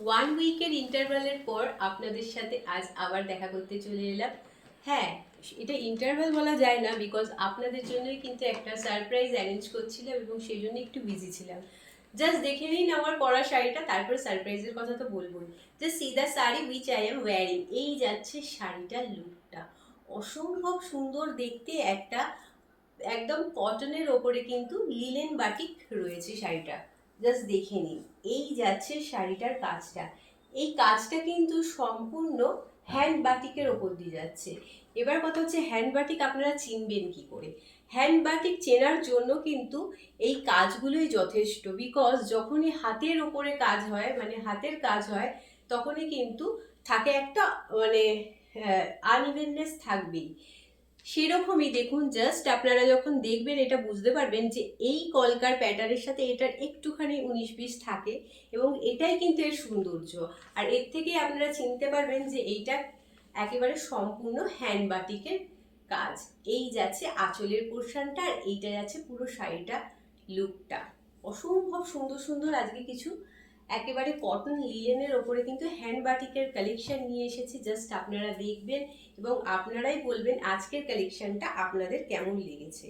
One উইকের ইন্টারভ্যালের পর আপনাদের সাথে আজ আবার দেখা করতে চলে এলাম। হ্যাঁ, এটা ইন্টারভ্যাল বলা যায় না, বিকজ আপনাদের জন্যই কিন্তু একটা সারপ্রাইজ অ্যারেঞ্জ করছিলাম এবং সেই জন্য একটু বিজি ছিলাম। জাস্ট দেখে নিন আমার পরা শাড়িটা, তারপর সারপ্রাইজের কথা তো বলবোই। Just see the sari which I am wearing. এই যাচ্ছে শাড়িটার লুকটা, অসম্ভব সুন্দর দেখতে। একটা একদম কটনের ওপরে কিন্তু লিলেন বাটিক রয়েছে শাড়িটা। জাস্ট দেখে নিন, এই যাচ্ছে শাড়িটার কাজটা। এই কাজটা কিন্তু সম্পূর্ণ হ্যান্ড বাটিকের ওপর দিয়ে যাচ্ছে। এবার কথা হচ্ছে, হ্যান্ড বাটিক আপনারা চিনবেন কি করে? হ্যান্ড বাটিক চেনার জন্য কিন্তু এই কাজগুলোই যথেষ্ট, বিকজ যখনই হাতের ওপরে কাজ হয়, মানে হাতের কাজ হয়, তখনই কিন্তু থাকে একটা মানে আনইভেননেস থাকবেই। সেরকমই দেখুন, জাস্ট আপনারা যখন দেখবেন এটা বুঝতে পারবেন যে এই কলকার প্যাটার্নের সাথে এটার একটুখানি 19-20 থাকে, এবং এটাই কিন্তু এর সৌন্দর্য। আর এর থেকেই আপনারা চিনতে পারবেন যে এইটা একেবারে সম্পূর্ণ হ্যান্ড বাটিকের কাজ। এই যাচ্ছে আঁচলের পোর্শনটা, আর এইটা যাচ্ছে পুরো শাড়িটা লুকটা। অসম্ভব সুন্দর সুন্দর আজকে কিছু একেবারে কটন লিলেনের ওপরে কিন্তু হ্যান্ড বাটিকের কালেকশন নিয়ে এসেছি। জাস্ট আপনারা দেখবেন এবং আপনারাই বলবেন আজকের কালেকশনটা আপনাদের কেমন লেগেছে।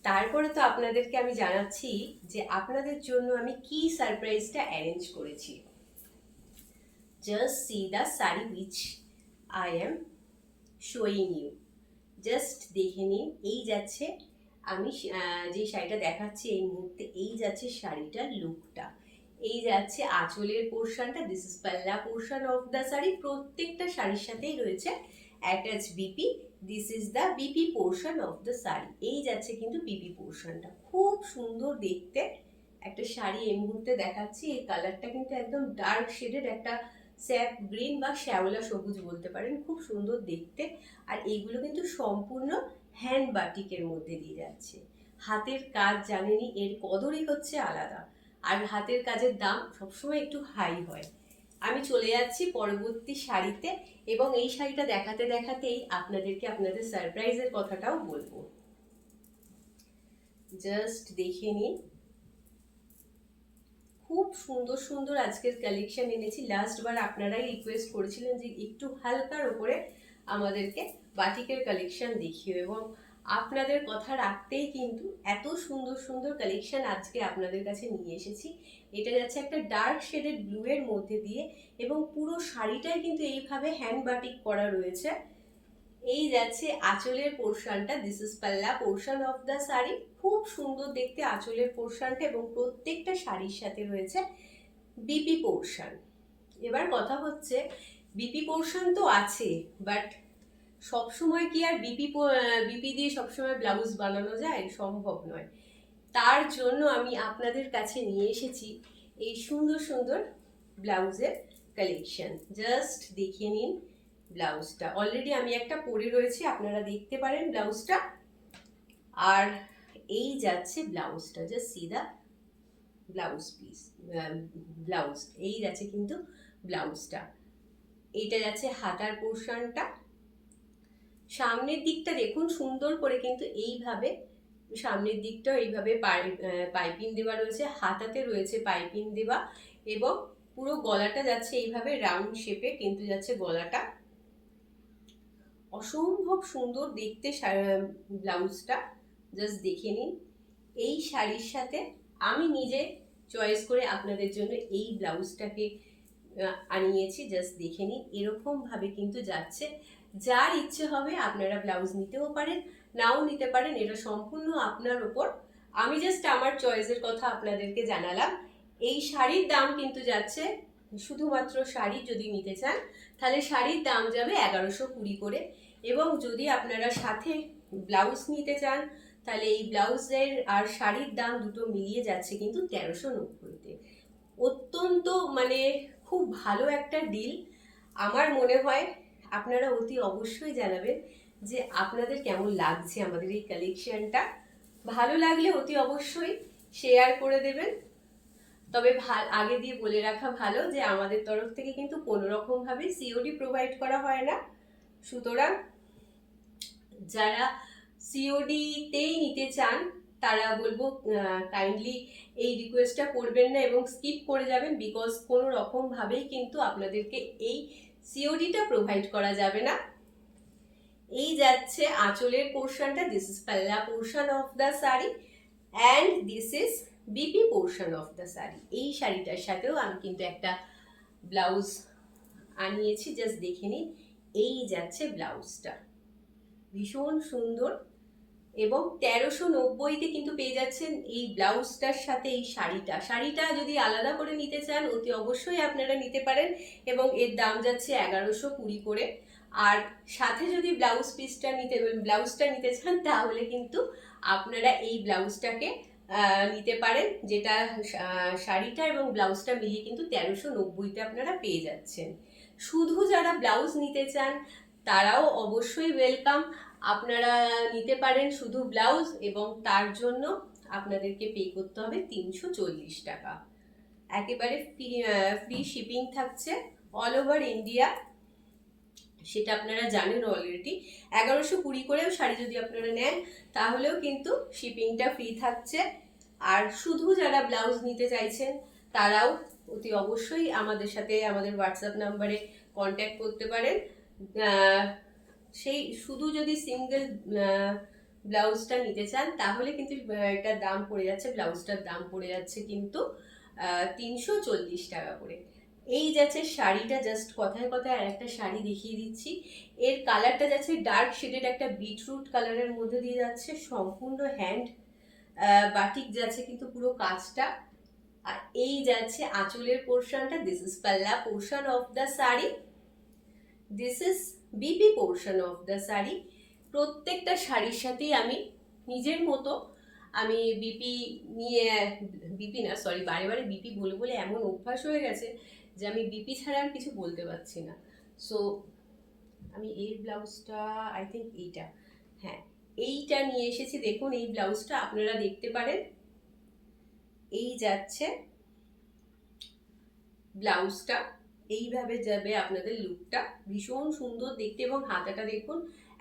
তারপরে তো আপনাদেরকে আমি জানাচ্ছি যে আপনাদের জন্য আমি কি সারপ্রাইজটা অ্যারেঞ্জ করেছি। Just see the sari which I am showing you. Just দেখে নিন, এই যাচ্ছে আমি যে শাড়িটা দেখাচ্ছি এই মুহূর্তে, এই যাচ্ছে শাড়িটার লুকটা। এই যাচ্ছে আঁচলের পোর্শনটা, this is pallu portion of the sari. প্রত্যেকটা শাড়ির সাথেই রয়েছে attach BP. This is the BP portion of the sari. এই যাচ্ছে কিন্তু বিপি পোর্শনটা, খুব সুন্দর দেখতে একটা শাড়ি এই মুহূর্তে দেখাচ্ছি। এই কালারটা কিন্তু একদম ডার্ক শেডের একটা স্যাপ গ্রিন বা শ্যাওলা সবুজ বলতে পারেন, খুব সুন্দর দেখতে। আর এইগুলো কিন্তু সম্পূর্ণ হ্যান্ড বাটিকের মধ্যে দিয়ে যাচ্ছে। হাতের কাজ জানেনই, এর কদরই হচ্ছে আলাদা। আর হাতের কাজের দাম সবসময় একটু হাই হয়। আমি চলে যাচ্ছি পরবর্তী শাড়িতে, এবং এই শাড়িটা দেখাতে দেখাতেই আপনাদেরকে আপনাদের সারপ্রাইজের কথাটাও বলবো। জাস্ট দেখে নিন, খুব সুন্দর সুন্দর আজকের কালেকশন এনেছি। লাস্টবার আপনারাই রিকোয়েস্ট করেছিলেন যে একটু হালকার ওপরে আমাদেরকে বাটিকের কালেকশন দেখিও, এবং আপনাদের কথা রাখতেই কিন্তু এত সুন্দর সুন্দর কালেকশন আজকে আপনাদের কাছে নিয়ে এসেছি। এটা যাচ্ছে একটা ডার্ক শেডেড ব্লু এর মধ্যে দিয়ে, এবং পুরো শাড়িটাই কিন্তু এইভাবে হ্যান্ড বাটিক করা রয়েছে। এই যাচ্ছে আঁচলের পোর্শনটা, this is pallu portion of the sari. খুব সুন্দর দেখতে আঁচলের পোর্শনটা, এবং প্রত্যেকটা শাড়ির সাথে রয়েছে বিপি পোর্শন। এবার কথা হচ্ছে, বিপি পোর্শন তো আছে, বাট সবসময় কি আর বিপি দিয়ে সবসময় ব্লাউজ বানানো যায়? সম্ভব নয়। তার জন্য আমি আপনাদের কাছে নিয়ে এসেছি এই সুন্দর সুন্দর ব্লাউজের কালেকশন। জাস্ট দেখিয়ে নিন ব্লাউজটা। অলরেডি আমি একটা পরে রয়েছি, আপনারা দেখতে পারেন ব্লাউজটা। আর এই যাচ্ছে ব্লাউজটা, জাস্ট সি দা ব্লাউজ পিস, ব্লাউজ। এই যাচ্ছে কিন্তু ব্লাউজটা। এইটা যাচ্ছে হাতার পোর্শনটা। সামনের দিকটা দেখুন সুন্দর করে কিন্তু এইভাবে, সামনের দিকটাও এইভাবে পাইপিং দেওয়া রয়েছে, হাতাতে রয়েছে পাইপিং দেওয়া, এবং পুরো গলাটা যাচ্ছে এইভাবে রাউন্ড শেপে কিন্তু যাচ্ছে গলাটা। অসম্ভব সুন্দর দেখতে ব্লাউজটা। জাস্ট দেখে নিন, এই শাড়ির সাথে আমি নিজে চয়েস করে আপনাদের জন্য এই ব্লাউজটাকে আনিয়েছি। জাস্ট দেখে নিন, এরকম ভাবে কিন্তু যাচ্ছে। যার ইচ্ছে হবে আপনারা ব্লাউজ নিতেও পারেন, নাও নিতে পারেন, এটা সম্পূর্ণ আপনার ওপর। আমি জাস্ট আমার চয়েসের কথা আপনাদেরকে জানালাম। এই শাড়ির দাম কিন্তু যাচ্ছে, শুধুমাত্র শাড়ি যদি নিতে চান তাহলে শাড়ির দাম যাবে 1120 করে, এবং যদি আপনারা সাথে ব্লাউজ নিতে চান তাহলে এই ব্লাউজের আর শাড়ির দাম দুটো মিলিয়ে যাচ্ছে কিন্তু 1390-তে। অত্যন্ত মানে খুব ভালো একটা ডিল। আমার মনে হয় আপনারা অতি অবশ্যই জানাবেন যে আপনাদের কেমন লাগছে আমাদের এই কালেকশনটা। ভালো লাগলে অতি অবশ্যই শেয়ার করে দেবেন। তবে আগে দিয়ে বলে রাখা ভালো যে আমাদের তরফ থেকে কিন্তু কোনো রকম ভাবে সিওডি প্রোভাইড করা হয় না। সুতরাং যারা সিওডিতেই নিতে চান তারা বলবো কাইন্ডলি এই রিকোয়েস্টটা করবেন না এবং স্কিপ করে যাবেন, বিকজ কোনো রকমভাবেই কিন্তু আপনাদেরকে এই সিওডিটা প্রোভাইড করা যাবে না। এই যাচ্ছে আঁচলের পোর্শনটা, this is pallu portion of the sari and this is BP portion of the sari. এই শাড়িটার সাথেও আমি কিন্তু একটা ব্লাউজ আনিয়েছি, জাস্ট দেখে নিন। এই যাচ্ছে ব্লাউজটা, ভীষণ সুন্দর এবং 1390-তে কিন্তু পেয়ে যাচ্ছেন এই ব্লাউজটার সাথে এই শাড়িটা। শাড়িটা যদি আলাদা করে নিতে চান অতি অবশ্যই আপনারা নিতে পারেন এবং এর দাম যাচ্ছে 1120 করে। আর সাথে যদি ব্লাউজটা নিতে চান তাহলে কিন্তু আপনারা এই ব্লাউজটাকে নিতে পারেন, যেটা শাড়িটা এবং ব্লাউজটা মিলিয়ে কিন্তু 1390-তে আপনারা পেয়ে যাচ্ছেন। শুধু যারা ব্লাউজ নিতে চান তারাও অবশ্যই ওয়েলকাম, আপনারা নিতে পারেন শুধু ব্লাউজ, এবং তার জন্য আপনাদেরকে পে করতে হবে 340 টাকা। একেবারে ফ্রি শিপিং থাকছে অল ওভার ইন্ডিয়া, সেটা আপনারা জানেন অলরেডি। 1120 করেও শাড়ি যদি আপনারা নেন তাহলেও কিন্তু শিপিংটা ফ্রি থাকছে। আর শুধু যারা ব্লাউজ নিতে চাইছেন তারাও অতি অবশ্যই আমাদের সাথে আমাদের হোয়াটসঅ্যাপ নাম্বারে কন্ট্যাক্ট করতে পারেন। সেই শুধু যদি সিঙ্গেল ব্লাউজটা নিতে চান তাহলে কিন্তু এটার দাম পড়ে যাচ্ছে, ব্লাউজটার দাম পড়ে যাচ্ছে কিন্তু 340 টাকা করে। এই যাচ্ছে শাড়িটা, জাস্ট কথায় কথায় আর একটা শাড়ি দেখিয়ে দিচ্ছি। এর কালারটা যাচ্ছে ডার্ক শেডেড একটা বিটরুট কালারের মধ্যে দিয়ে যাচ্ছে, সম্পূর্ণ হ্যান্ড বাটিক যাচ্ছে কিন্তু পুরো কাজটা। আর এই যাচ্ছে আঁচলের পোর্শনটা, this is pallu portion of the sari, this is BP portion of the sari. প্রত্যেকটা শাড়ির সাথেই আমি নিজের মতো আমি বিপি না সরি, বারে বারে বিপি বলে বলে এমন অভ্যাস হয়ে গেছে যে আমি বিপি ছাড়া আর কিছু বলতে পারছি না। সো আমি এই ব্লাউজটা আই থিঙ্ক এইটা, হ্যাঁ এইটা নিয়ে এসেছি। দেখুন এই ব্লাউজটা আপনারা দেখতে পারেন। এই যাচ্ছে ব্লাউজটা, এইভাবে যাবে আপনাদের লুকটা, ভীষণ সুন্দর দেখতে। এবং হাতাটা দেখুন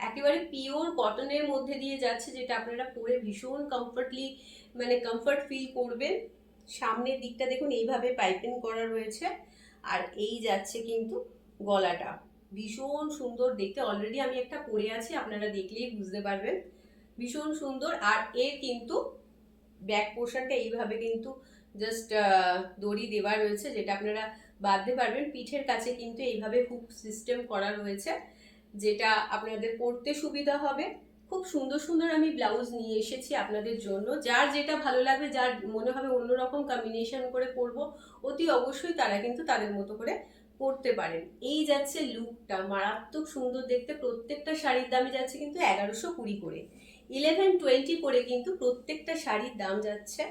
একেবারে পিওর কটনের মধ্যে দিয়ে যাচ্ছে, যেটা আপনারা পরে ভীষণ কমফর্ট ফিল করবেন। সামনের দিকটা দেখুন এইভাবে পাইপিং করা রয়েছে। আর এই যাচ্ছে কিন্তু গলাটা, ভীষণ সুন্দর দেখতে। অলরেডি আমি একটা পরে আছি, আপনারা দেখলেই বুঝতে পারবেন, ভীষণ সুন্দর। আর এর কিন্তু ব্যাক পোর্শনটা এইভাবে কিন্তু জাস্ট দড়ি দেওয়া রয়েছে, যেটা আপনারা বাঁধতে পারবেন। পিঠের কাছে কিন্তু এইভাবে হুক সিস্টেম করা রয়েছে, যেটা আপনাদের পরতে সুবিধা হবে। খুব সুন্দর সুন্দর আমি ব্লাউজ নিয়ে এসেছি আপনাদের জন্য, যার যেটা ভালো লাগবে, যার মনে হবে অন্যরকম কম্বিনেশন করে পরবো, অতি অবশ্যই তারা কিন্তু তাদের মতো করে পরতে পারেন। এই যাচ্ছে লুকটা, মারাত্মক সুন্দর দেখতে। প্রত্যেকটা শাড়ির দামে যাচ্ছে কিন্তু 1120 করে, 1120 করে কিন্তু প্রত্যেকটা শাড়ির দাম যাচ্ছে।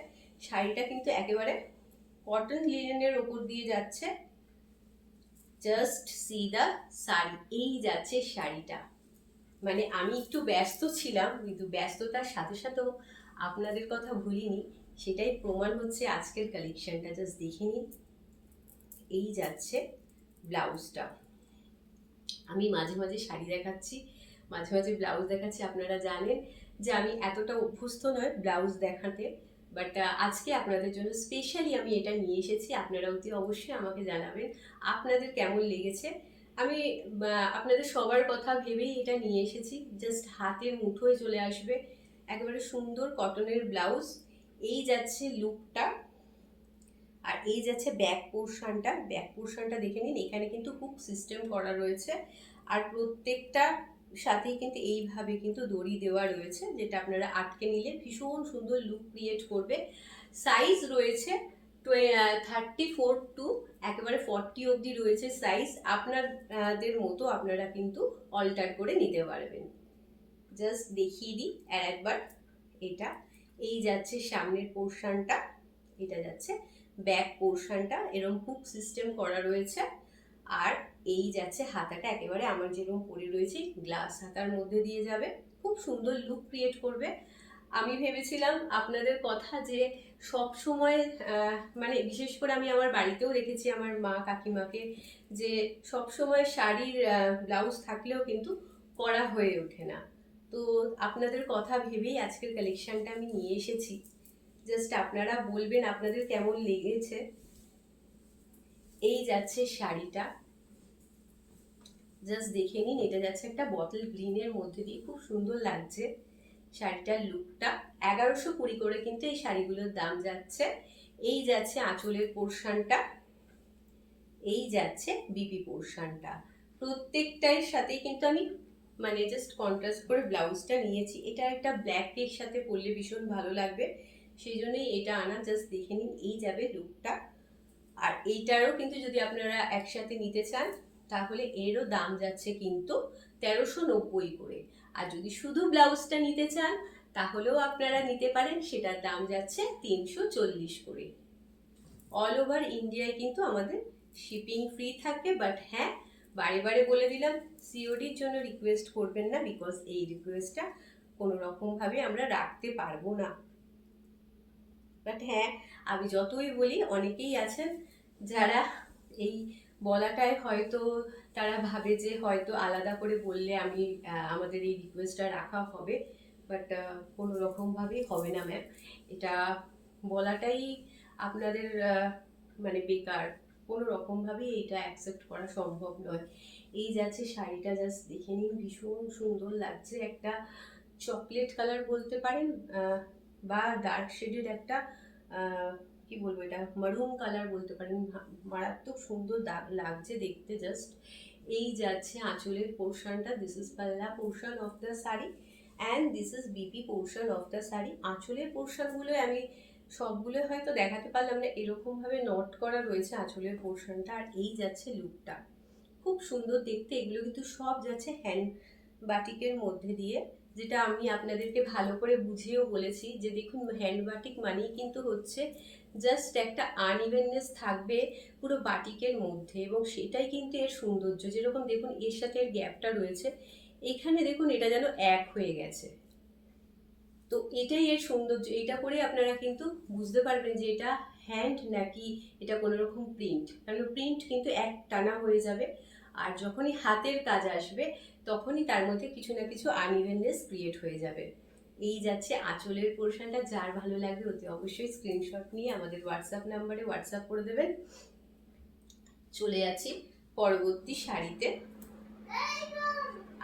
শাড়িটা কিন্তু একেবারে কটন লিনেনের ওপর দিয়ে যাচ্ছে, জাস্ট সি দা শাড়ি। এই যাচ্ছে শাড়িটা, মানে আমি একটু ব্যস্ত ছিলাম কিন্তু ব্যস্ততার সাথে সাথেও আপনাদের কথা ভুলিনি, সেটাই প্রমাণ হচ্ছে আজকের কালেকশনটা। জাস্ট দেখে নিন। এই যাচ্ছে ব্লাউজটা। আমি মাঝে মাঝে শাড়ি দেখাচ্ছি, মাঝে মাঝে ব্লাউজ দেখাচ্ছি, আপনারা জানেন যে আমি এতটা অভ্যস্ত নয় ব্লাউজ দেখাতে, বাট আজকে আপনাদের জন্য স্পেশালি আমি এটা নিয়ে এসেছি। আপনারা অতি অবশ্যই আমাকে জানাবেন আপনাদের কেমন লেগেছে। আমি আপনাদের সবার কথা ভেবেই এটা নিয়ে এসেছি, জাস্ট হাতের মুঠোয় চলে আসবে, একেবারে সুন্দর কটনের ব্লাউজ। এই যাচ্ছে লুকটা। আর এই যাচ্ছে ব্যাক পোর্শনটা দেখে নিন, এখানে কিন্তু হুক সিস্টেম করা রয়েছে। আর প্রত্যেকটা সাথেই কিন্তু এইভাবে কিন্তু দড়ি দেওয়া রয়েছে, যেটা আপনারা আটকে নিলে ভীষণ সুন্দর লুক ক্রিয়েট করবে। সাইজ রয়েছে 34 টু একেবারে 40 অবধি রয়েছে সাইজ। আপনাদের মতো আপনারা কিন্তু অল্টার করে নিতে পারবেন। জাস্ট দেখিয়ে দিই আর একবার। এটা এই যাচ্ছে সামনের পোর্শনটা, এটা যাচ্ছে ব্যাক পোর্শনটা, এরকম হুক সিস্টেম করা রয়েছে। আর এই যাচ্ছে হাতাটা, একেবারে আমার যেরকম পরে রয়েছে গ্লাস হাতার মধ্যে দিয়ে যাবে, খুব সুন্দর লুক ক্রিয়েট করবে। আমি ভেবেছিলাম আপনাদের কথা যে সব সময় মানে বিশেষ করে আমি আমার বাড়িতেও দেখেছি আমার মা কাকিমাকে, যে সব সময় শাড়ির ব্লাউজ থাকলেও কিন্তু পরা হয়ে ওঠে না। তো আপনাদের কথা ভেবেই আজকের কালেকশনটা আমি নিয়ে এসেছি। জাস্ট আপনারা বলবেন আপনাদের কেমন লেগেছে। এই যাচ্ছে শাড়িটা, জাস্ট দেখে নিন। এটা যাচ্ছে একটা বটল গ্রিনের মধ্যে দিয়ে, খুব সুন্দর লাগছে শাড়িটার লুকটা। 1120 করে কিন্তু এই শাড়িগুলোর দাম যাচ্ছে। এই যাচ্ছে আঁচলের পোর্শনটা, এই যাচ্ছে বিপি পোর্শনটা। প্রত্যেকটার সাথে কিন্তু আমি মানে জাস্ট কন্ট্রাস্ট করে ব্লাউজটা নিয়েছি। এটা একটা ব্ল্যাকের সাথে পরলে ভীষণ ভালো লাগবে, সেই জন্যই এটা আনা। জাস্ট দেখে নিন, এই যাবে লুকটা। আর এইটারও কিন্তু যদি আপনারা একসাথে নিতে চান তাহলে এরও দাম যাচ্ছে কিন্তু 1390 করে। আর যদি শুধু ব্লাউজটা নিতে চান তাহলেও আপনারা নিতে পারেন, সেটার দাম যাচ্ছে 340 করে। অল ওভার ইন্ডিয়ায় কিন্তু আমাদের শিপিং ফ্রি থাকবে। বাট হ্যাঁ, বারে বারে বলে দিলাম, সিওডির জন্য রিকোয়েস্ট করবেন না, বিকজ এই রিকোয়েস্টটা কোনো রকমভাবে আমরা রাখতে পারবো না। বাট হ্যাঁ, আমি যতই বলি অনেকেই আছেন যারা এই বলাটায় হয়তো তারা ভাবে যে হয়তো আলাদা করে বললে আমি আমাদের এই রিকোয়েস্টটা রাখা হবে। বাট কোনো রকমভাবেই হবে না ম্যাম, এটা বলাটাই আপনাদের মানে বেকার। কোনো রকমভাবেই এটা অ্যাকসেপ্ট করা সম্ভব নয়। এই যাচ্ছে শাড়িটা, জাস্ট দেখে নিন, ভীষণ সুন্দর লাগছে। একটা চকলেট কালার বলতে পারেন, বা ডার্ক শেডের একটা কি বলবো, এটা মারুন কালার বলতে পারেন। মারাত্মক সুন্দর লাগছে দেখতে জাস্ট। এই যাচ্ছে আঁচলের পোর্শনটা, this is pallu portion of the sari and this is BP portion of the sari. আঁচলের পোর্শনগুলো আমি সবগুলো হয়তো দেখাতে পারলাম না, এরকমভাবে নট করা রয়েছে আঁচলের পোর্শনটা। আর এই যাচ্ছে লুকটা, খুব সুন্দর দেখতে। এগুলো কিন্তু সব যাচ্ছে হ্যান্ড বাটিকের মধ্যে দিয়ে, যেটা আমি আপনাদেরকে ভালো করে বুঝিয়েও বলেছি যে দেখুন, হ্যান্ড বাটিক মানেই কিন্তু হচ্ছে জাস্ট একটা আনইভেননেস থাকবে পুরো বাটিকের মধ্যে, এবং সেটাই কিন্তু এর সৌন্দর্য। যেরকম দেখুন এর সাথে এর গ্যাপটা রয়েছে, এখানে দেখুন এটা যেন এক হয়ে গেছে। তো এটাই এর সৌন্দর্য। এটা করে আপনারা কিন্তু বুঝতে পারবেন যে এটা হ্যান্ড নাকি এটা কোনো রকম প্রিন্ট। কারণ প্রিন্ট কিন্তু এক টানা হয়ে যাবে, আর যখনই হাতের কাজ আসবে তখনই তার মধ্যে কিছু না কিছু আনইভেননেস ক্রিয়েট হয়ে যাবে। এই যাচ্ছে আঁচলের পোর্শনটা। যার ভালো লাগবে অতি অবশ্যই স্ক্রিনশট নিয়ে আমাদের হোয়াটসঅ্যাপ নাম্বারে হোয়াটসঅ্যাপ করে দেবেন। চলে যাচ্ছি পরবর্তী শাড়িতে।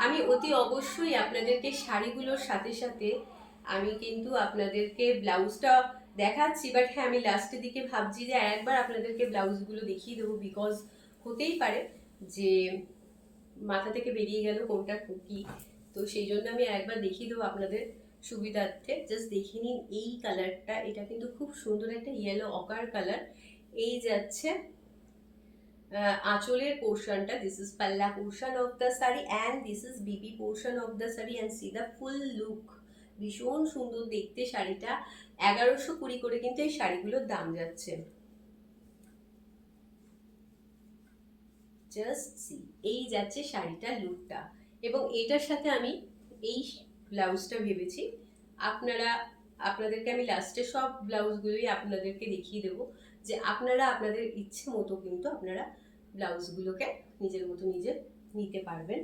আমি অতি অবশ্যই আপনাদেরকে শাড়িগুলোর সাথে সাথে আমি কিন্তু আপনাদেরকে ব্লাউজটা দেখাচ্ছি। বাট হ্যাঁ, আমি লাস্টের দিকে ভাবছি যে একবার আপনাদেরকে ব্লাউজগুলো দেখিয়ে দেবো, বিকজ হতেই পারে যে মাথা থেকে বেরিয়ে গেল কোনটা কি। তো সেই জন্য আমি একবার দেখিয়ে দেবো আপনাদের সুবিধার্থে। জাস্ট দেখে নিন এই কালারটা, এটা কিন্তু খুব সুন্দর একটা ইয়েলো অকার কালার। এই যাচ্ছে আঁচলের পোর্শনটা, this is pallu portion of the sari and this is বিবি portion of the sari and see the full look. ভীষণ সুন্দর দেখতে শাড়িটা। 1120 করে কিন্তু এই শাড়িগুলোর দাম যাচ্ছে। জাস্ট সি, এই যাচ্ছে শাড়িটার লুকটা। এবং এটার সাথে আমি এই ব্লাউজটা ভেবেছি আপনারা, আপনাদেরকে আমি লাস্টে সব ব্লাউজগুলোই আপনাদেরকে দেখিয়ে দেবো, যে আপনারা আপনাদের ইচ্ছে মতো কিন্তু আপনারা ব্লাউজগুলোকে নিজের মতো নিজে নিতে পারবেন।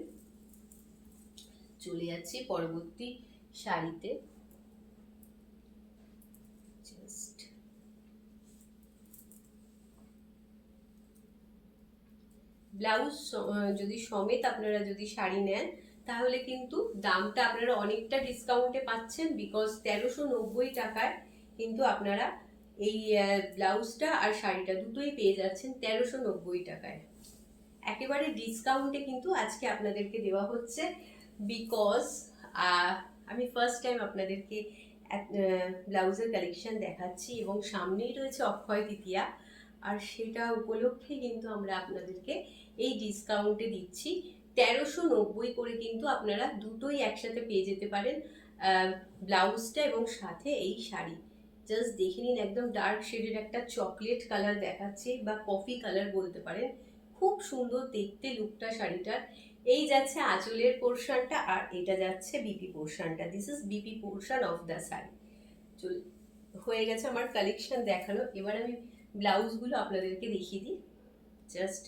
চলে যাচ্ছি পরবর্তী শাড়িতে। জাস্ট ব্লাউজ যদি সমেত আপনারা যদি শাড়ি নেন তাহলে কিন্তু দামটা আপনারা অনেকটা ডিসকাউন্টে পাচ্ছেন, বিকজ 1390 টাকায় কিন্তু আপনারা এই ব্লাউজটা আর শাড়িটা দুটোই পেয়ে যাচ্ছেন 1390 টাকায়। একেবারে ডিসকাউন্টে কিন্তু আজকে আপনাদেরকে দেওয়া হচ্ছে, বিকজ আমি ফার্স্ট টাইম আপনাদেরকে ব্লাউজের কালেকশন দেখাচ্ছি এবং সামনেই রয়েছে অক্ষয় তৃতীয়া। আর সেটা উপলক্ষে কিন্তু আমরা আপনাদেরকে এই ডিসকাউন্টে দিচ্ছি 1390 করে। কিন্তু আপনারা দুটোই একসাথে পেয়ে যেতে পারেন, ব্লাউজটা এবং সাথে এই শাড়ি। জাস্ট দেখে নিন, একদম ডার্ক শেডের একটা চকলেট কালার দেখাচ্ছে, বা কফি কালার বলতে পারেন। খুব সুন্দর দেখতে লুকটা শাড়িটার। এই যাচ্ছে আঁচলের পোর্শনটা আর এটা যাচ্ছে বিপি পোর্শনটা, this is BP portion of the sari. হয়ে গেছে আমার কালেকশন দেখানো। এবার আমি ব্লাউজগুলো আপনাদেরকে দেখিয়ে দিই। জাস্ট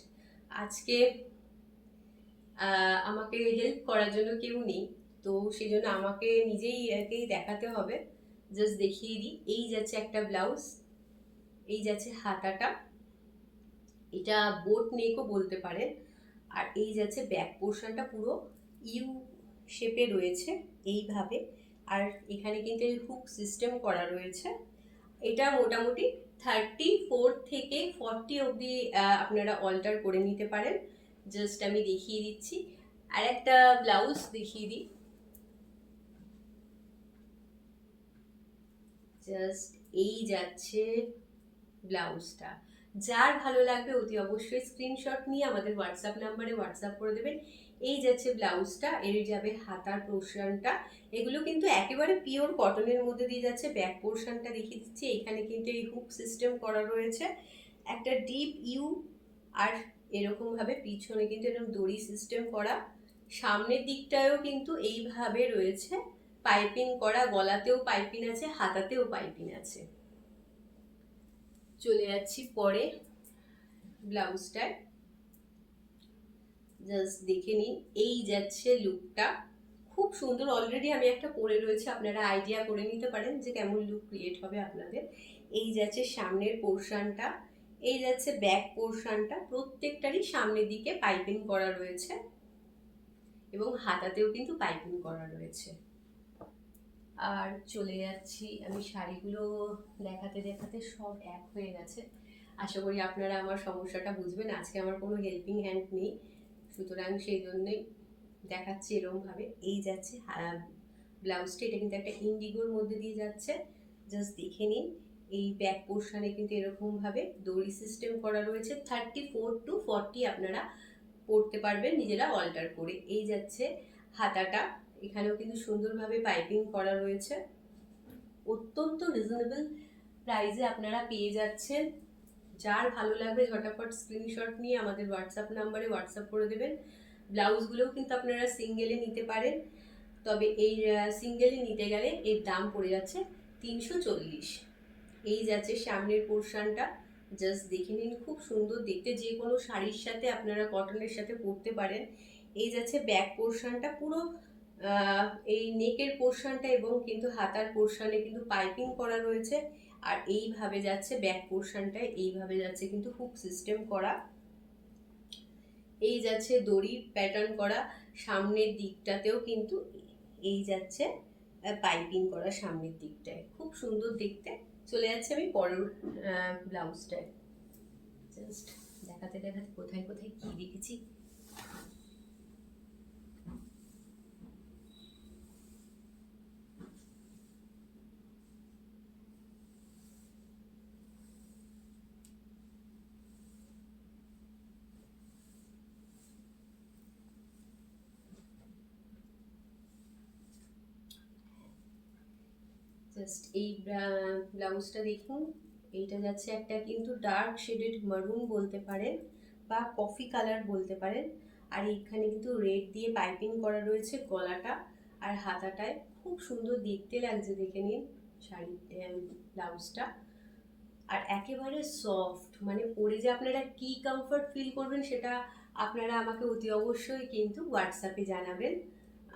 আজকে আমাকে হেল্প করার জন্য কেউ নেই, তো সেই জন্য আমাকে নিজেই একেই দেখাতে হবে। জাস্ট দেখিয়ে দিই, এই যাচ্ছে একটা ব্লাউজ, এই যাচ্ছে হাতাটা, এটা বোট নেকও বলতে পারেন, আর এই যাচ্ছে ব্যাক পোর্শনটা পুরো ইউ শেপে রয়েছে এইভাবে, আর এখানে কিন্তু হুক সিস্টেম করা রয়েছে। এটা মোটামুটি 34 থেকে 40 অবধি আপনারা অল্টার করে নিতে পারেন। জাস্ট আমি দেখিয়ে দিচ্ছি, আর একটা ব্লাউজ দেখিয়ে দিই। জাস্ট এই যাচ্ছে ব্লাউজটা, যার ভালো লাগবে অতি অবশ্যই স্ক্রিনশট নিয়ে আমাদের হোয়াটসঅ্যাপ নাম্বারে হোয়াটসঅ্যাপ করে দেবেন। এই যাচ্ছে ব্লাউজটা, এর যাবে হাতার পোর্শনটা, এগুলো কিন্তু একেবারে পিওর কটনের মধ্যে দিয়ে যাচ্ছে। ব্যাক পোর্শনটা দেখিয়ে দিচ্ছি, এখানে কিন্তু এই হুক সিস্টেম করা রয়েছে, একটা ডিপ ইউ, আর এরকম ভাবে পিছনে কিন্তু এরকম দড়ি সিস্টেম করা, সামনের দিকটায়ও কিন্তু এইভাবে রয়েছে পাইপিং করা, গলাতেও পাইপিং আছে, হাতাতেও পাইপিং আছে। চলে যাচ্ছি পরে ব্লাউজটায়, জাস্ট দেখে নিন। এই যাচ্ছে লুকটা, খুব সুন্দর। অলরেডি আমি একটা পরে রয়েছে, আপনারা আইডিয়া করে নিতে পারেন যে কেমন লুক ক্রিয়েট হবে আপনাদের। এই যাচ্ছে সামনের পোর্শনটা, এই যাচ্ছে ব্যাক পোর্শনটা, প্রত্যেকটারই সামনের দিকে পাইপিং করা রয়েছে এবং হাতাতেও কিন্তু পাইপিং করা রয়েছে। আর চলে যাচ্ছি আমি, শাড়িগুলো দেখাতে দেখাতে সব এক হয়ে গেছে। আশা করি আপনারা আমার সমস্যাটা বুঝবেন। আজকে আমার কোনো হেল্পিং হ্যান্ড নেই, সুতরাং সেই জন্যই দেখাচ্ছি এরকমভাবে। এই যাচ্ছে ব্লাউজটা, এটা কিন্তু একটা ইন্ডিগোর মধ্যে দিয়ে যাচ্ছে, জাস্ট দেখে নিন। এই ব্যাক পোর্শনে কিন্তু এরকমভাবে দড়ি সিস্টেম করা রয়েছে। 34 to 40 আপনারা পরতে পারবেন নিজেরা অল্টার করে। এই যাচ্ছে হাতাটা, এখানেও কিন্তু সুন্দরভাবে পাইপিং করা রয়েছে, অত্যন্ত রিজনেবল প্রাইসে আপনারা পেয়ে যাচ্ছেন। যার ভালো লাগবে ঝটাফট স্ক্রিনশট নিয়ে আমাদের হোয়াটসঅ্যাপ নাম্বারে হোয়াটসঅ্যাপ করে দেবেন। ব্লাউজগুলোও কিন্তু আপনারা সিঙ্গেলে নিতে পারেন, তবে এই সিঙ্গেলে নিতে গেলে এর দাম পড়ে যাচ্ছে 340। এই যাচ্ছে সামনের পোর্শনটা, জাস্ট দেখে নিন, খুব সুন্দর দেখতে, যে কোনো শাড়ির সাথে আপনারা কটনের সাথে পরতে পারেন। এই যাচ্ছে ব্যাক পোর্শনটা, পুরো এই নেকের পোর্শনটা এবং কিন্তু হাতার পোর্শনে কিন্তু পাইপিং করা রয়েছে, আর এইভাবে যাচ্ছে ব্যাক পোর্শনটায়, এইভাবে যাচ্ছে কিন্তু হুক সিস্টেম করা। এই যাচ্ছে দড়ি প্যাটার্ন করা, সামনের দিকটাতেও কিন্তু এই যাচ্ছে পাইপিং করা সামনের দিকটায়, খুব সুন্দর দেখতে। চলে যাচ্ছে আমি পরের ব্লাউজটায়, জাস্ট দেখাতে দেখাতে কোথায় কোথায় কি দেখেছি। জাস্ট এই ব্লাউজটা দেখুন, এইটা যাচ্ছে একটা কিন্তু ডার্ক শেডেড মারুন বলতে পারেন বা কফি কালার বলতে পারেন, আর এইখানে কিন্তু রেড দিয়ে পাইপিং করা রয়েছে গলাটা আর হাতাটায়, খুব সুন্দর দেখতে লাগছে, দেখে নিন শাড়ি ব্লাউজটা। আর একেবারে সফট, মানে পরে যে আপনারা কি কমফর্ট ফিল করবেন সেটা আপনারা আমাকে অতি অবশ্যই কিন্তু হোয়াটসঅ্যাপে জানাবেন,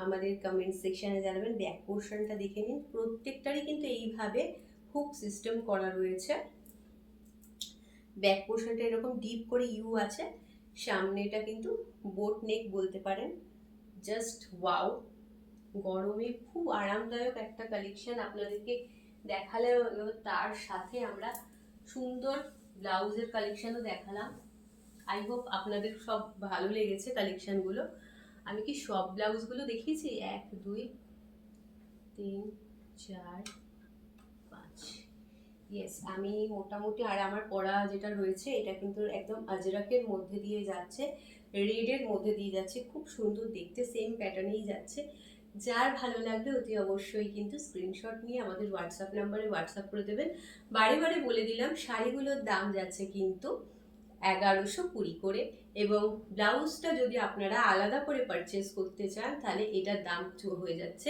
আমাদের কমেন্ট সেকশানে জানাবেন। ব্যাক পোর্শনটা দেখে নিন, প্রত্যেকটারই কিন্তু এইভাবে হুক সিস্টেম করা রয়েছে। ব্যাক পোর্শনটা এরকম ডিপ করে ইউ আছে, সামনেটা কিন্তু বোট নেক বলতে পারেন। জাস্ট ওয়াও, গরমে খুব আরামদায়ক একটা কালেকশন আপনাদেরকে দেখালে হলো, তার সাথে আমরা সুন্দর ব্লাউজের কালেকশনও দেখালাম। আই হোপ আপনাদের সব ভালো লেগেছে কালেকশনগুলো। আমি কি সব ব্লাউজগুলো দেখিয়েছি? 1 2 3 4 5, ইয়েস, আমি মোটামুটি। আর আমার পরা যেটা রয়েছে এটা কিন্তু একদম আজরাকের মধ্যে দিয়ে যাচ্ছে, রেডের মধ্যে দিয়ে যাচ্ছে, খুব সুন্দর দেখতে, সেম প্যাটার্নেই যাচ্ছে। যার ভালো লাগবে অতি অবশ্যই কিন্তু স্ক্রিনশট নিয়ে আমাদের হোয়াটসঅ্যাপ নাম্বারে হোয়াটসঅ্যাপ করে দেবেন। বারে বারে বলে দিলাম, শাড়িগুলোর দাম যাচ্ছে কিন্তু 1120 করে, এবং ব্লাউজটা যদি আপনারা আলাদা করে পারচেস করতে চান তাহলে এটার দাম হয়ে যাচ্ছে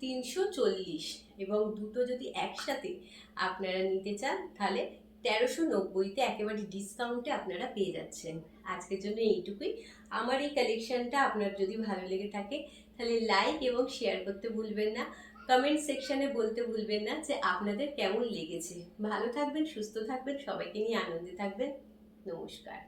340, এবং দুটো যদি একসাথে আপনারা নিতে চান তাহলে 1390-তে একেবারে ডিসকাউন্টে আপনারা পেয়ে যাচ্ছেন। আজকের জন্য এইটুকুই। আমার এই কালেকশনটা আপনার যদি ভালো লেগে থাকে তাহলে লাইক এবং শেয়ার করতে ভুলবেন না। কমেন্ট সেকশনে বলতে ভুলবেন না যে আপনাদের কেমন লেগেছে। ভালো থাকবেন, সুস্থ থাকবেন, সবাইকে নিয়ে আনন্দে থাকবেন। নমস্কার।